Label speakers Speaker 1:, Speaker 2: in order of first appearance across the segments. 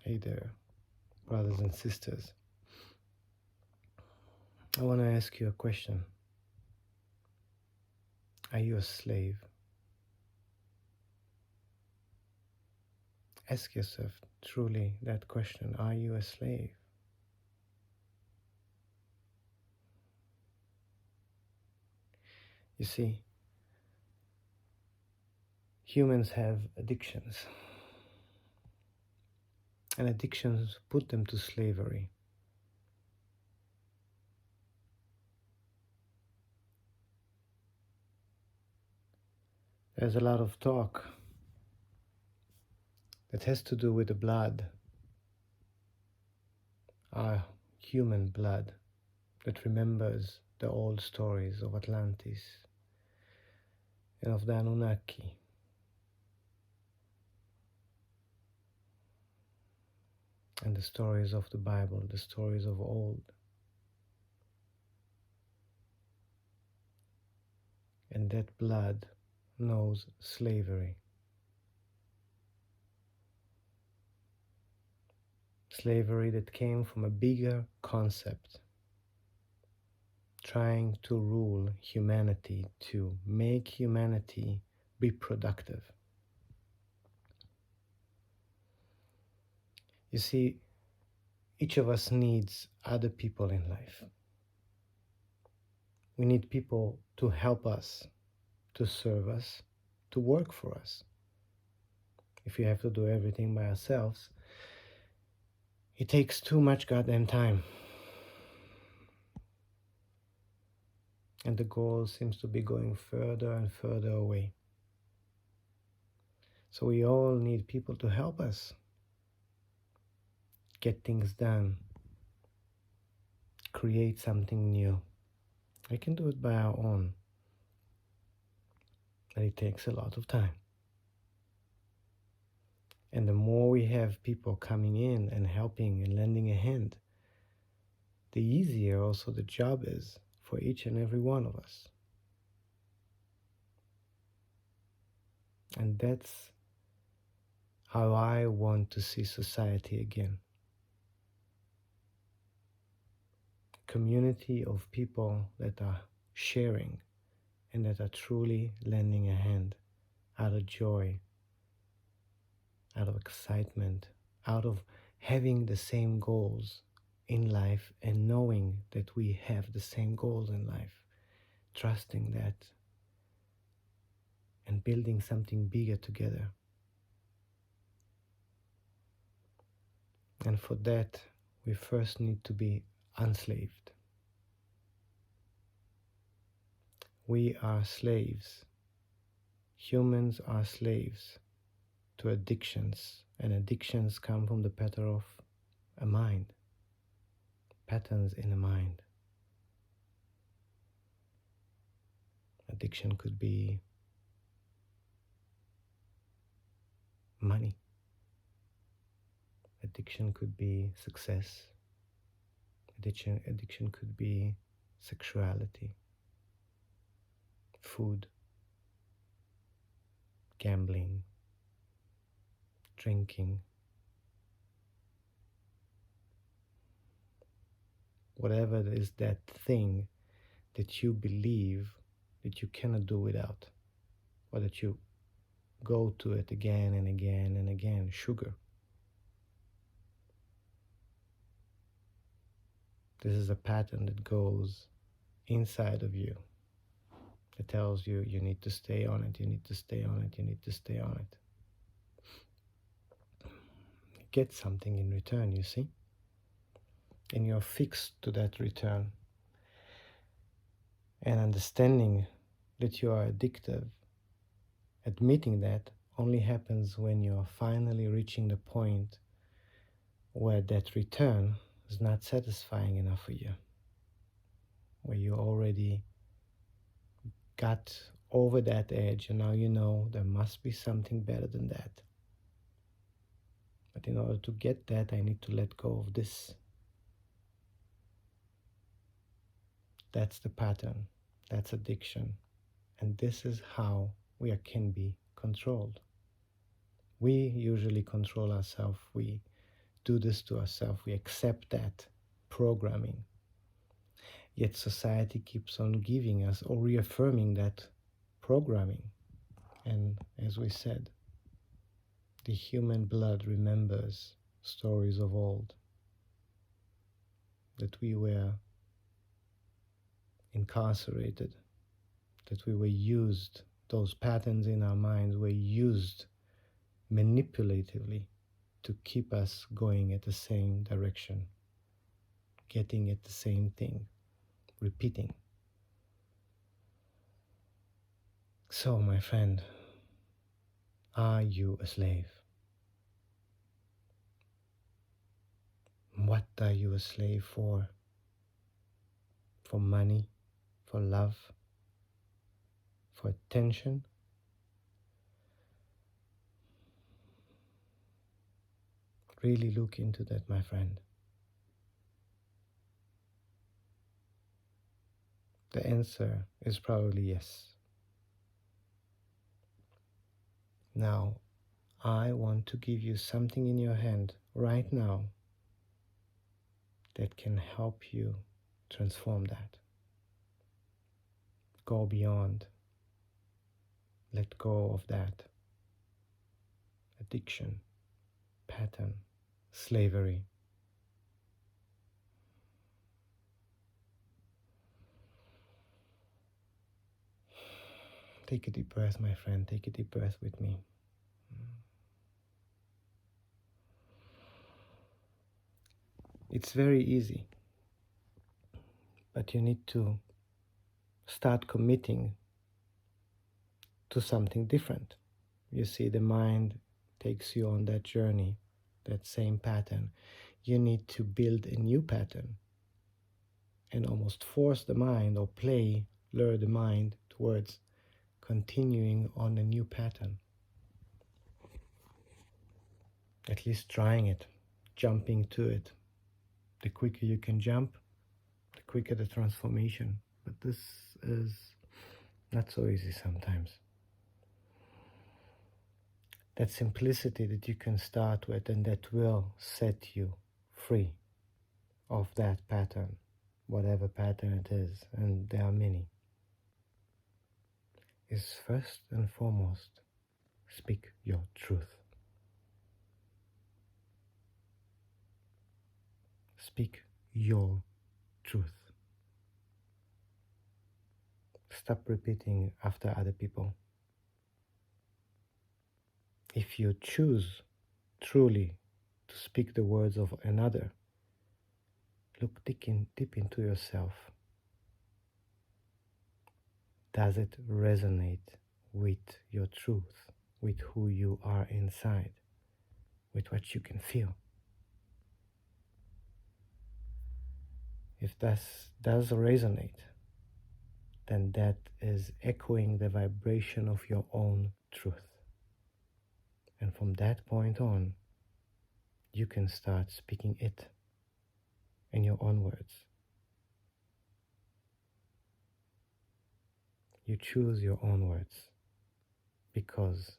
Speaker 1: Hey there, brothers and sisters. I want to ask you a question. Are you a slave? Ask yourself truly that question. Are you a slave? You see, humans have addictions, and addictions put them to slavery. There's a lot of talk that has to do with the blood, our human blood, that remembers the old stories of Atlantis and of the Anunnaki. And the stories of the Bible, the stories of old. And that blood knows slavery. Slavery that came from a bigger concept, trying to rule humanity, to make humanity be productive. You see, each of us needs other people in life. We need people to help us, to serve us, to work for us. If we have to do everything by ourselves, it takes too much goddamn time. And the goal seems to be going further and further away. So we all need people to help us get things done, create something new. We can do it by our own, but it takes a lot of time. And the more we have people coming in and helping and lending a hand, the easier also the job is for each and every one of us. And that's how I want to see society again. A community of people that are sharing and that are truly lending a hand out of joy, out of excitement, out of having the same goals in life and knowing that we have the same goals in life, trusting that and building something bigger together. And for that, we first need to be unslaved. We are slaves. Humans are slaves to addictions, and addictions come from the pattern of a mind, patterns in a mind. Addiction could be money. Addiction could be success. Addiction could be sexuality, food, gambling, drinking. Whatever is that thing that you believe that you cannot do without, or that you go to it again and again and again. Sugar. This is a pattern that goes inside of you. It tells you you need to stay on it, you need to stay on it, you need to stay on it. You get something in return, you see? And you're fixed to that return. And understanding that you are addictive, admitting that, only happens when you're finally reaching the point where that return is not satisfying enough for you, where you already got over that edge and now you know there must be something better than that. But in order to get that, I need to let go of this. That's the pattern. That's addiction. And this is how we can be controlled. We usually control ourselves. We do this to ourselves. We accept that programming. Yet society keeps on giving us or reaffirming that programming. And as we said, the human blood remembers stories of old, that we were incarcerated, that we were used, those patterns in our minds were used manipulatively to keep us going at the same direction, getting at the same thing, repeating. So, my friend, are you a slave? What are you a slave for? For money? For love? For attention? Really look into that, my friend. The answer is probably yes. Now, I want to give you something in your hand right now that can help you transform that. Go beyond. Let go of that addiction, pattern, slavery. Take a deep breath, my friend. Take a deep breath with me. It's very easy, but you need to start committing to something different. You see, the mind takes you on that journey, that same pattern. You need to build a new pattern and almost force the mind or lure the mind towards continuing on a new pattern. At least trying it, jumping to it. The quicker you can jump, the quicker the transformation. But this is not so easy sometimes. That simplicity that you can start with and that will set you free of that pattern, whatever pattern it is, and there are many, is first and foremost, speak your truth. Speak your truth. Stop repeating after other people. If you choose truly to speak the words of another, look deep into yourself. Does it resonate with your truth, with who you are inside, with what you can feel? If this does resonate, then that is echoing the vibration of your own truth. And from that point on, you can start speaking it in your own words. You choose your own words because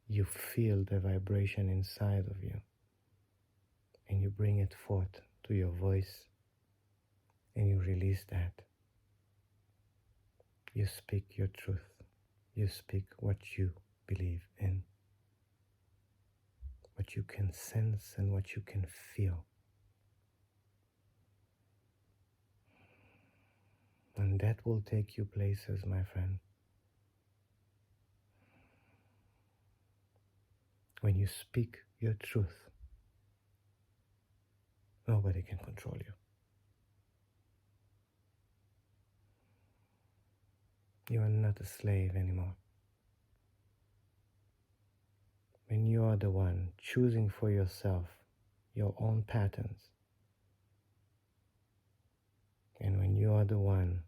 Speaker 1: you feel the vibration inside of you and you bring it forth to your voice and you release that. You speak your truth. You speak what you believe in, what you can sense and what you can feel. And that will take you places, my friend. When you speak your truth, nobody can control you. You are not a slave anymore. When you are the one choosing for yourself your own patterns, and when you are the one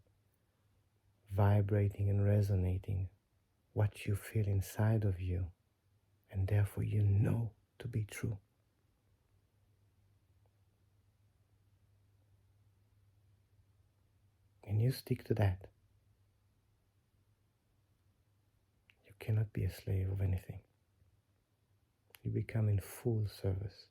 Speaker 1: vibrating and resonating what you feel inside of you, and therefore you know to be true. And you stick to that. You cannot be a slave of anything. You become in full service.